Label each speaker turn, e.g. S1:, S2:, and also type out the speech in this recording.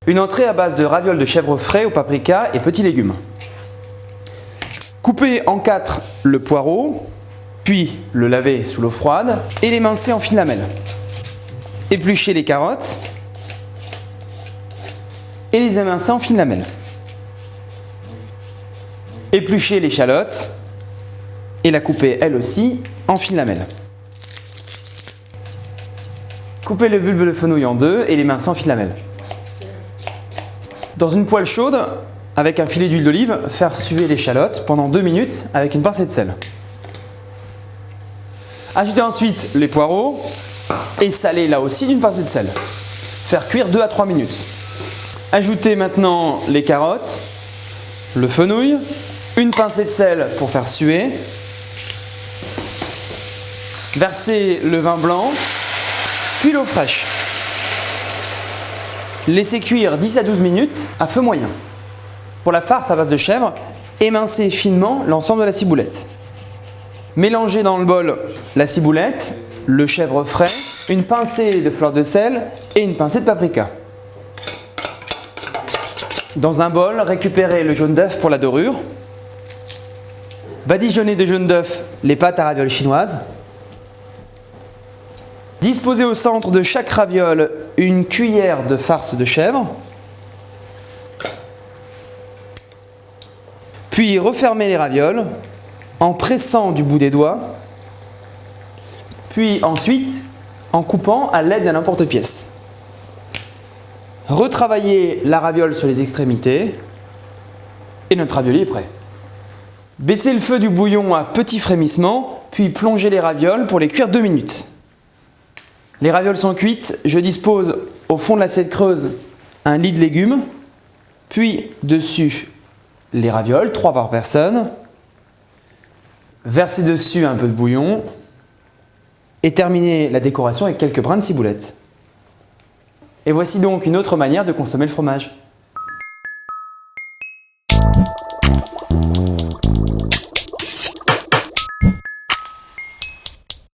S1: Une entrée à base de ravioles de chèvre frais au paprika et petits légumes. Coupez en 4 le poireau, puis le laver sous l'eau froide et l'émincer en fines lamelles. Épluchez les carottes et les émincer en fines lamelles. Épluchez l'échalote et la coupez elle aussi en fines lamelles. Coupez le bulbe de fenouil en deux et l'émincer en fines lamelles. Dans une poêle chaude, avec un filet d'huile d'olive, faire suer l'échalote pendant 2 minutes avec une pincée de sel. Ajoutez ensuite les poireaux et saler là aussi d'une pincée de sel. Faire cuire 2 à 3 minutes. Ajoutez maintenant les carottes, le fenouil, une pincée de sel pour faire suer. Versez le vin blanc, puis l'eau fraîche. Laissez cuire 10 à 12 minutes à feu moyen. Pour la farce à base de chèvre, émincez finement l'ensemble de la ciboulette. Mélangez dans le bol la ciboulette, le chèvre frais, une pincée de fleur de sel et une pincée de paprika. Dans un bol, récupérez le jaune d'œuf pour la dorure. Badigeonnez de jaune d'œuf les pâtes à ravioles chinoises. Disposez au centre de chaque raviole une cuillère de farce de chèvre. Puis refermez les ravioles en pressant du bout des doigts. Puis ensuite en coupant à l'aide d'un emporte-pièce. Retravaillez la raviole sur les extrémités et notre ravioli est prêt. Baissez le feu du bouillon à petit frémissement, puis plongez les ravioles pour les cuire 2 minutes. Les ravioles sont cuites, je dispose au fond de l'assiette creuse un lit de légumes, puis dessus les ravioles, 3 par personne. Versez dessus un peu de bouillon et terminez la décoration avec quelques brins de ciboulette. Et voici donc une autre manière de consommer le fromage.